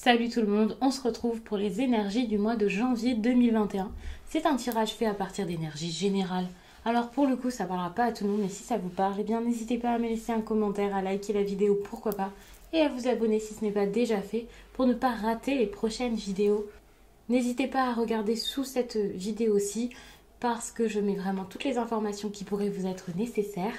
Salut tout le monde, on se retrouve pour les énergies du mois de janvier 2021. C'est un tirage fait à partir d'énergie générale. Alors pour le coup, ça parlera pas à tout le monde, mais si ça vous parle, eh bien n'hésitez pas à me laisser un commentaire, à liker la vidéo, pourquoi pas, et à vous abonner si ce n'est pas déjà fait pour ne pas rater les prochaines vidéos. N'hésitez pas à regarder sous cette vidéo-ci parce que je mets vraiment toutes les informations qui pourraient vous être nécessaires.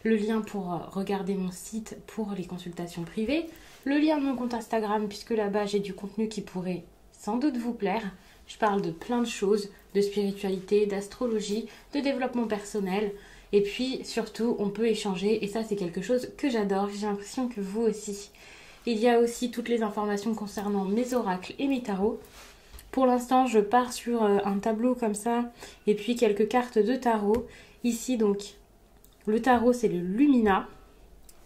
Le lien pour regarder mon site pour les consultations privées, le lien de mon compte Instagram puisque là-bas j'ai du contenu qui pourrait sans doute vous plaire. Je parle de plein de choses, de spiritualité, d'astrologie, de développement personnel et puis surtout on peut échanger et ça c'est quelque chose que j'adore, j'ai l'impression que vous aussi. Il y a aussi toutes les informations concernant mes oracles et mes tarots. Pour l'instant je pars sur un tableau comme ça et puis quelques cartes de tarot. Ici donc le tarot, c'est le Lumina.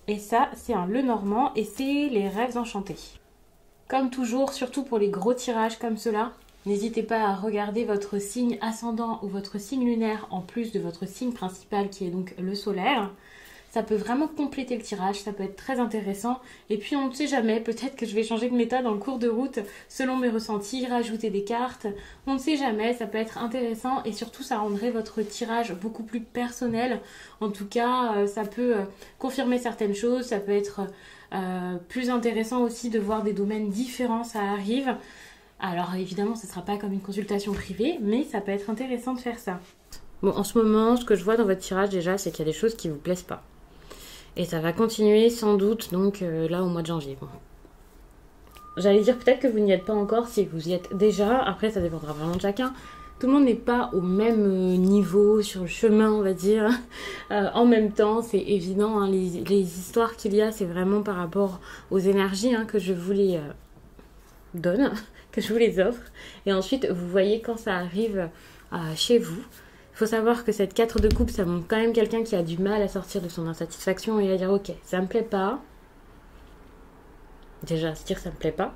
Et ça, c'est un Lenormand et c'est les rêves enchantés. Comme toujours, surtout pour les gros tirages comme cela, n'hésitez pas à regarder votre signe ascendant ou votre signe lunaire en plus de votre signe principal qui est donc le solaire. Ça peut vraiment compléter le tirage, ça peut être très intéressant. Et puis on ne sait jamais, peut-être que je vais changer de méthode en cours de route selon mes ressentis, rajouter des cartes. On ne sait jamais, ça peut être intéressant et surtout ça rendrait votre tirage beaucoup plus personnel. En tout cas, ça peut confirmer certaines choses, ça peut être plus intéressant aussi de voir des domaines différents, ça arrive. Alors évidemment, ce ne sera pas comme une consultation privée, mais ça peut être intéressant de faire ça. Bon, en ce moment, ce que je vois dans votre tirage déjà, c'est qu'il y a des choses qui ne vous plaisent pas. Et ça va continuer sans doute, donc là au mois de janvier. Bon. J'allais dire peut-être que vous n'y êtes pas encore si vous y êtes déjà. Après, ça dépendra vraiment de chacun. Tout le monde n'est pas au même niveau sur le chemin, on va dire. En même temps, c'est évident, hein, les histoires qu'il y a, c'est vraiment par rapport aux énergies que je vous les donne, que je vous les offre. Et ensuite, vous voyez quand ça arrive chez vous. Il faut savoir que cette 4 de coupe, ça montre quand même quelqu'un qui a du mal à sortir de son insatisfaction et à dire ok, ça me plaît pas. Déjà, se dire ça me plaît pas.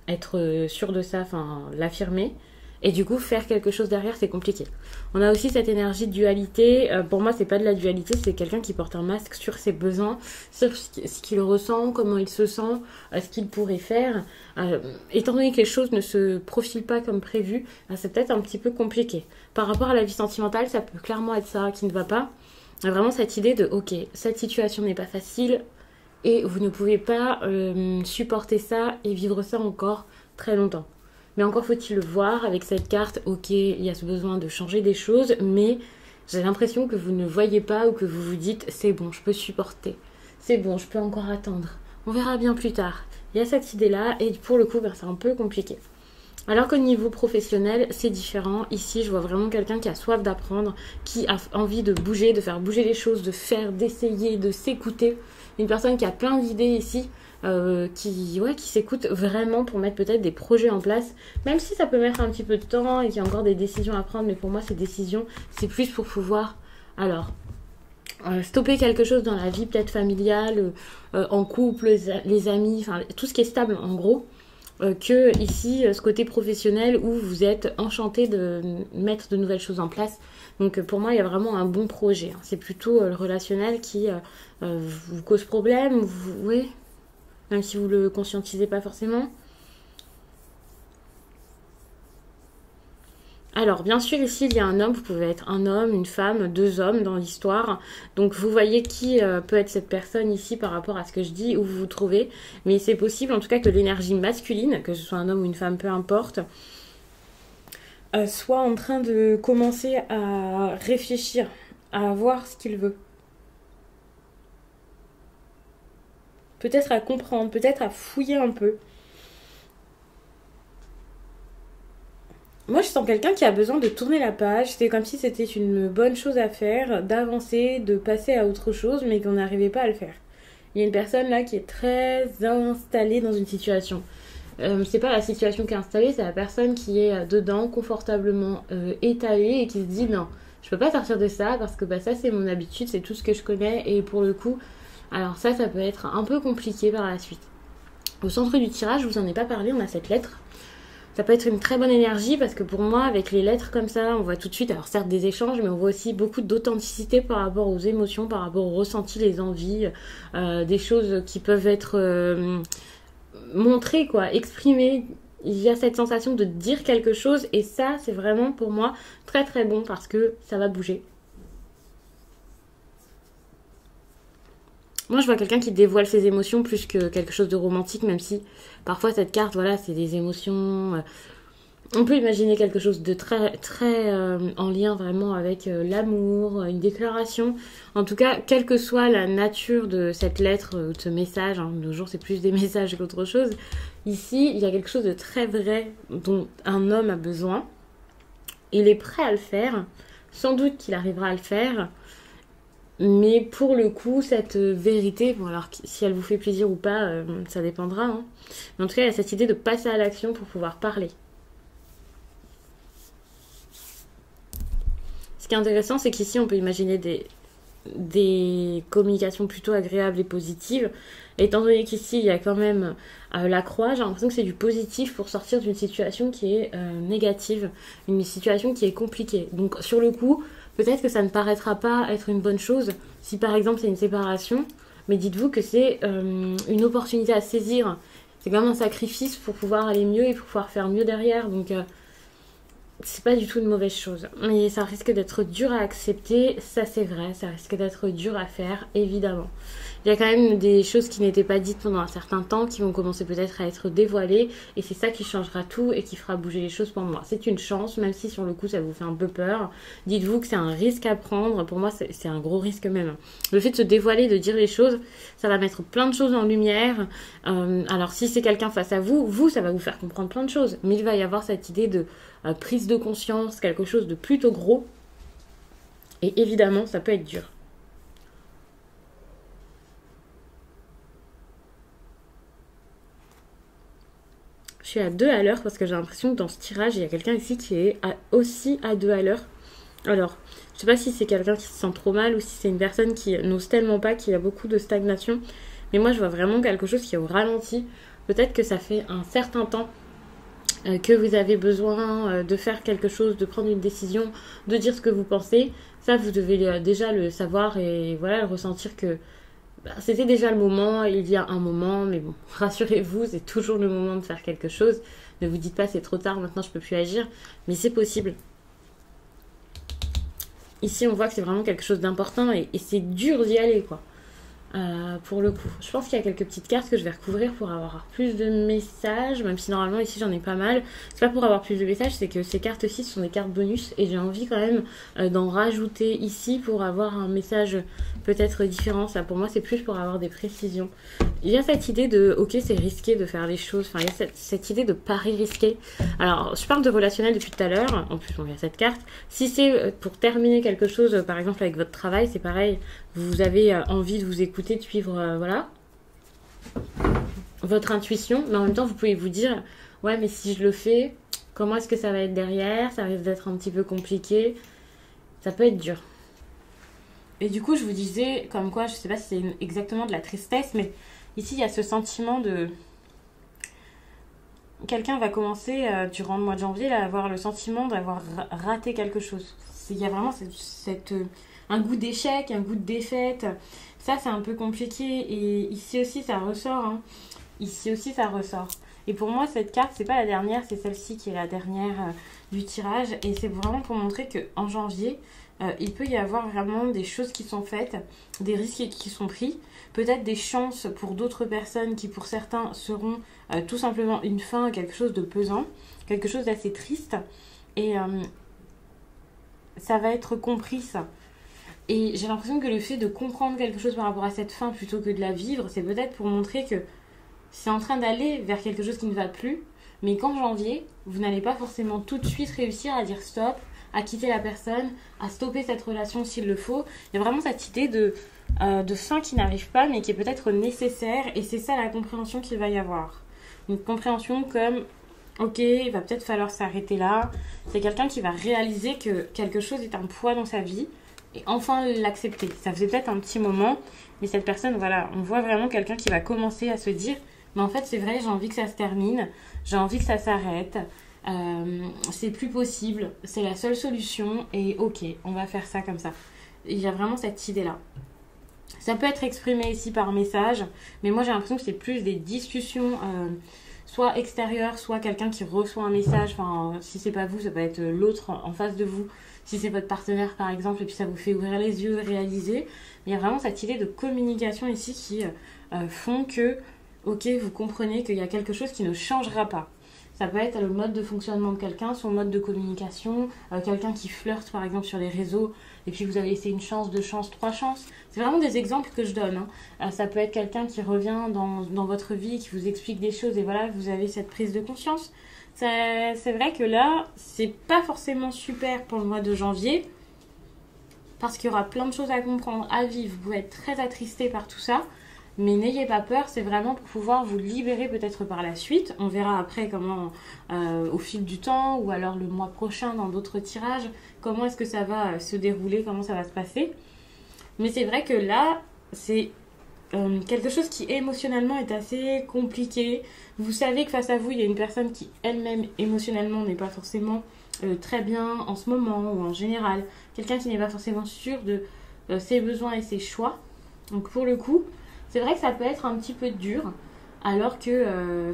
Être sûr de ça, enfin l'affirmer. Et du coup, faire quelque chose derrière, c'est compliqué. On a aussi cette énergie de dualité. Pour moi, c'est pas de la dualité, c'est quelqu'un qui porte un masque sur ses besoins, sur ce qu'il ressent, comment il se sent, ce qu'il pourrait faire. Étant donné que les choses ne se profilent pas comme prévu, c'est peut-être un petit peu compliqué. Par rapport à la vie sentimentale, ça peut clairement être ça qui ne va pas. Vraiment cette idée de, ok, cette situation n'est pas facile et vous ne pouvez pas supporter ça et vivre ça encore très longtemps. Mais encore faut-il le voir avec cette carte, ok, il y a ce besoin de changer des choses, mais j'ai l'impression que vous ne voyez pas ou que vous vous dites, c'est bon, je peux supporter, c'est bon, je peux encore attendre, on verra bien plus tard. Il y a cette idée-là et pour le coup, c'est un peu compliqué. Alors qu'au niveau professionnel, c'est différent. Ici, je vois vraiment quelqu'un qui a soif d'apprendre, qui a envie de bouger, de faire bouger les choses, de faire, d'essayer, de s'écouter. Une personne qui a plein d'idées ici, qui s'écoute vraiment pour mettre peut-être des projets en place, même si ça peut mettre un petit peu de temps et qu'il y a encore des décisions à prendre, mais pour moi ces décisions c'est plus pour pouvoir stopper quelque chose dans la vie peut-être familiale, en couple, les amis, enfin tout ce qui est stable en gros, que ici ce côté professionnel où vous êtes enchanté de mettre de nouvelles choses en place. Donc pour moi il y a vraiment un bon projet, c'est plutôt le relationnel qui vous cause problème, oui. Même si vous ne le conscientisez pas forcément. Alors, bien sûr, ici, il y a un homme. Vous pouvez être un homme, une femme, 2 hommes dans l'histoire. Donc, vous voyez qui peut être cette personne ici par rapport à ce que je dis, où vous vous trouvez. Mais c'est possible, en tout cas, que l'énergie masculine, que ce soit un homme ou une femme, peu importe, soit en train de commencer à réfléchir, à voir ce qu'il veut. Peut-être à comprendre, peut-être à fouiller un peu. Moi, je sens quelqu'un qui a besoin de tourner la page. C'est comme si c'était une bonne chose à faire, d'avancer, de passer à autre chose, mais qu'on n'arrivait pas à le faire. Il y a une personne là qui est très installée dans une situation. C'est pas la situation qui est installée, c'est la personne qui est dedans, confortablement étalée et qui se dit non, je peux pas sortir de ça parce que ça c'est mon habitude, c'est tout ce que je connais et pour le coup... Alors ça peut être un peu compliqué par la suite. Au centre du tirage, je vous en ai pas parlé, on a cette lettre. Ça peut être une très bonne énergie parce que pour moi, avec les lettres comme ça, on voit tout de suite, alors certes des échanges, mais on voit aussi beaucoup d'authenticité par rapport aux émotions, par rapport aux ressentis, les envies, des choses qui peuvent être montrer, quoi, exprimer. Il y a cette sensation de dire quelque chose et ça, c'est vraiment pour moi très très bon parce que ça va bouger. Moi, je vois quelqu'un qui dévoile ses émotions plus que quelque chose de romantique, même si parfois cette carte, voilà, c'est des émotions. On peut imaginer quelque chose de très très en lien vraiment avec l'amour, une déclaration. En tout cas, quelle que soit la nature de cette lettre ou de ce message, hein, de nos jours c'est plus des messages qu'autre chose, ici il y a quelque chose de très vrai dont un homme a besoin. Il est prêt à le faire, sans doute qu'il arrivera à le faire, mais pour le coup, cette vérité, bon alors si elle vous fait plaisir ou pas, ça dépendra. Hein. Mais en tout cas, il y a cette idée de passer à l'action pour pouvoir parler. Ce qui est intéressant, c'est qu'ici, on peut imaginer des communications plutôt agréables et positives. Et étant donné qu'ici, il y a quand même la croix, j'ai l'impression que c'est du positif pour sortir d'une situation qui est négative, une situation qui est compliquée. Donc, sur le coup, peut-être que ça ne paraîtra pas être une bonne chose si, par exemple, c'est une séparation. Mais dites-vous que c'est une opportunité à saisir. C'est quand même un sacrifice pour pouvoir aller mieux et pour pouvoir faire mieux derrière. Donc, c'est pas du tout une mauvaise chose. Mais ça risque d'être dur à accepter, ça c'est vrai, ça risque d'être dur à faire, évidemment. Il y a quand même des choses qui n'étaient pas dites pendant un certain temps, qui vont commencer peut-être à être dévoilées, et c'est ça qui changera tout et qui fera bouger les choses pour moi. C'est une chance, même si sur le coup ça vous fait un peu peur. Dites-vous que c'est un risque à prendre, pour moi c'est un gros risque même. Le fait de se dévoiler, de dire les choses, ça va mettre plein de choses en lumière. Alors si c'est quelqu'un face à vous, ça va vous faire comprendre plein de choses. Mais il va y avoir cette idée de prise de conscience, quelque chose de plutôt gros. Et évidemment, ça peut être dur. Je suis à 2 à l'heure parce que j'ai l'impression que dans ce tirage, il y a quelqu'un ici qui est aussi à 2 à l'heure. Alors, je sais pas si c'est quelqu'un qui se sent trop mal ou si c'est une personne qui n'ose tellement pas, qui a beaucoup de stagnation. Mais moi, je vois vraiment quelque chose qui est au ralenti. Peut-être que ça fait un certain temps que vous avez besoin de faire quelque chose, de prendre une décision, de dire ce que vous pensez. Ça, vous devez déjà le savoir et voilà, le ressentir que c'était déjà le moment, il y a un moment, mais bon, rassurez-vous, c'est toujours le moment de faire quelque chose. Ne vous dites pas c'est trop tard, maintenant je peux plus agir, mais c'est possible. Ici, on voit que c'est vraiment quelque chose d'important et c'est dur d'y aller, quoi. Pour le coup, je pense qu'il y a quelques petites cartes que je vais recouvrir pour avoir plus de messages, même si normalement ici j'en ai pas mal. C'est pas pour avoir plus de messages, c'est que ces cartes-ci sont des cartes bonus et j'ai envie quand même d'en rajouter ici pour avoir un message peut-être différent. Ça pour moi c'est plus pour avoir des précisions. Il y a cette idée de ok, c'est risqué de faire les choses, enfin il y a cette idée de pari risqué. Alors je parle de relationnel depuis tout à l'heure, en plus on a cette carte. Si c'est pour terminer quelque chose, par exemple avec votre travail, c'est pareil. Vous avez envie de vous écouter, de suivre voilà, votre intuition, mais en même temps, vous pouvez vous dire ouais, mais si je le fais, comment est-ce que ça va être derrière? Ça risque d'être un petit peu compliqué. Ça peut être dur. Et du coup, je vous disais, comme quoi, je sais pas si c'est exactement de la tristesse, mais ici, il y a ce sentiment de... Quelqu'un va commencer, durant le mois de janvier, à avoir le sentiment d'avoir raté quelque chose. Il y a vraiment un goût d'échec, un goût de défaite. Ça, c'est un peu compliqué. Et ici aussi, ça ressort. Hein. Ici aussi, ça ressort. Et pour moi, cette carte, c'est pas la dernière, c'est celle-ci qui est la dernière du tirage. Et c'est vraiment pour montrer qu'en janvier, il peut y avoir vraiment des choses qui sont faites, des risques qui sont pris, peut-être des chances pour d'autres personnes qui, pour certains, seront tout simplement une fin, quelque chose de pesant, quelque chose d'assez triste. Et ça va être compris, ça. Et j'ai l'impression que le fait de comprendre quelque chose par rapport à cette fin plutôt que de la vivre, c'est peut-être pour montrer que c'est en train d'aller vers quelque chose qui ne va plus, mais qu'en janvier, vous n'allez pas forcément tout de suite réussir à dire stop, à quitter la personne, à stopper cette relation s'il le faut. Il y a vraiment cette idée de fin qui n'arrive pas, mais qui est peut-être nécessaire, et c'est ça la compréhension qu'il va y avoir. Une compréhension comme, ok, il va peut-être falloir s'arrêter là. C'est quelqu'un qui va réaliser que quelque chose est un poids dans sa vie, et enfin l'accepter. Ça faisait peut-être un petit moment, mais cette personne, voilà, on voit vraiment quelqu'un qui va commencer à se dire, mais en fait c'est vrai, j'ai envie que ça se termine, j'ai envie que ça s'arrête, c'est plus possible, c'est la seule solution, et ok, on va faire ça comme ça. Il y a vraiment cette idée-là. Ça peut être exprimé ici par message, mais moi j'ai l'impression que c'est plus des discussions, soit extérieures, soit quelqu'un qui reçoit un message. Enfin, si c'est pas vous, ça peut être l'autre en face de vous. Si c'est votre partenaire par exemple, et puis ça vous fait ouvrir les yeux, réaliser. Mais il y a vraiment cette idée de communication ici qui font que, ok, vous comprenez qu'il y a quelque chose qui ne changera pas. Ça peut être le mode de fonctionnement de quelqu'un, son mode de communication, quelqu'un qui flirte par exemple sur les réseaux et puis vous avez laissé une chance, deux chances, trois chances. C'est vraiment des exemples que je donne. Hein. Ça peut être quelqu'un qui revient dans votre vie, qui vous explique des choses et voilà, vous avez cette prise de conscience. C'est vrai que là, c'est pas forcément super pour le mois de janvier parce qu'il y aura plein de choses à comprendre, à vivre. Vous pouvez être très attristé par tout ça. Mais n'ayez pas peur, c'est vraiment pour pouvoir vous libérer peut-être par la suite. On verra après comment, au fil du temps, ou alors le mois prochain dans d'autres tirages, comment est-ce que ça va se dérouler, comment ça va se passer. Mais c'est vrai que là, c'est quelque chose qui émotionnellement est assez compliqué. Vous savez que face à vous, il y a une personne qui elle-même émotionnellement n'est pas forcément très bien en ce moment ou en général. Quelqu'un qui n'est pas forcément sûr de ses besoins et ses choix. Donc pour le coup, c'est vrai que ça peut être un petit peu dur, alors que,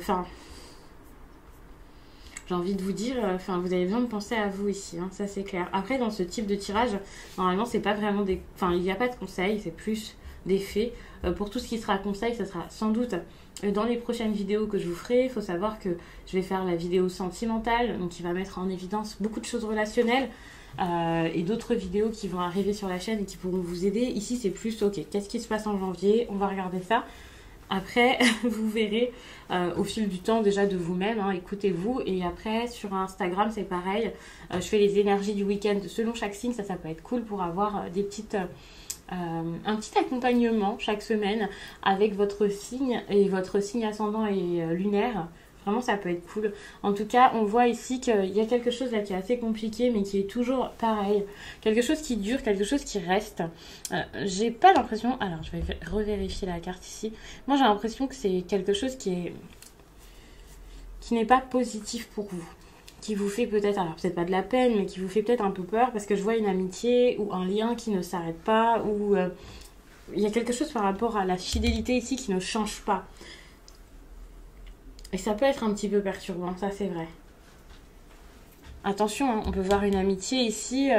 j'ai envie de vous dire, vous avez besoin de penser à vous ici, hein, ça c'est clair. Après, dans ce type de tirage, normalement, c'est pas vraiment des... il n'y a pas de conseils, c'est plus des faits. Pour tout ce qui sera conseil, ça sera sans doute dans les prochaines vidéos que je vous ferai. Il faut savoir que je vais faire la vidéo sentimentale, donc qui va mettre en évidence beaucoup de choses relationnelles. Et d'autres vidéos qui vont arriver sur la chaîne et qui pourront vous aider. Ici, c'est plus, ok, qu'est-ce qui se passe en janvier? On va regarder ça. Après, vous verrez au fil du temps déjà de vous-même, hein, écoutez-vous. Et après, sur Instagram, c'est pareil. Je fais les énergies du week-end selon chaque signe. Ça peut être cool pour avoir des petites... un petit accompagnement chaque semaine avec votre signe et votre signe ascendant et lunaire. Vraiment, ça peut être cool. En tout cas, on voit ici qu'il y a quelque chose là qui est assez compliqué, mais qui est toujours pareil. Quelque chose qui dure, quelque chose qui reste. J'ai pas l'impression... Alors, je vais revérifier la carte ici. Moi, j'ai l'impression que c'est quelque chose qui n'est pas positif pour vous. Qui vous fait peut-être, alors peut-être pas de la peine, mais qui vous fait peut-être un peu peur, parce que je vois une amitié ou un lien qui ne s'arrête pas, ou il y a quelque chose par rapport à la fidélité ici qui ne change pas. Et ça peut être un petit peu perturbant, ça c'est vrai. Attention, hein, on peut voir une amitié ici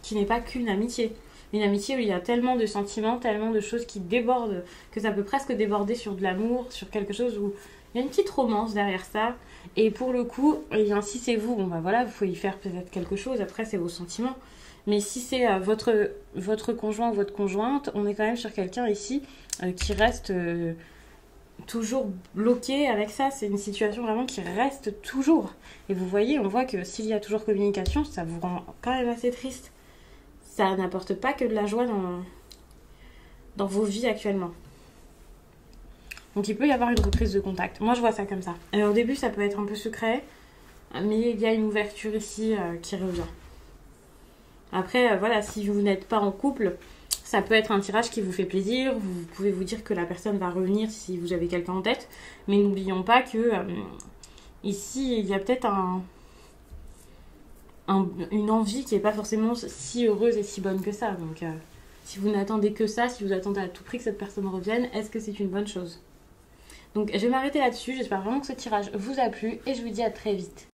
qui n'est pas qu'une amitié. Une amitié où il y a tellement de sentiments, tellement de choses qui débordent, que ça peut presque déborder sur de l'amour, sur quelque chose où il y a une petite romance derrière ça. Et pour le coup, si c'est vous, bon bah voilà, vous pouvez y faire peut-être quelque chose, après c'est vos sentiments. Mais si c'est votre conjoint ou votre conjointe, on est quand même sur quelqu'un ici qui reste... toujours bloqué avec ça, c'est une situation vraiment qui reste toujours. Et vous voyez, on voit que s'il y a toujours communication, ça vous rend quand même assez triste. Ça n'apporte pas que de la joie dans vos vies actuellement. Donc il peut y avoir une reprise de contact. Moi je vois ça comme ça. Alors, au début ça peut être un peu secret, mais il y a une ouverture ici qui revient. Après, voilà, si vous n'êtes pas en couple, ça peut être un tirage qui vous fait plaisir. Vous pouvez vous dire que la personne va revenir si vous avez quelqu'un en tête. Mais n'oublions pas que ici, il y a peut-être une envie qui n'est pas forcément si heureuse et si bonne que ça. Donc, si vous n'attendez que ça, si vous attendez à tout prix que cette personne revienne, est-ce que c'est une bonne chose? Donc, je vais m'arrêter là-dessus. J'espère vraiment que ce tirage vous a plu et je vous dis à très vite.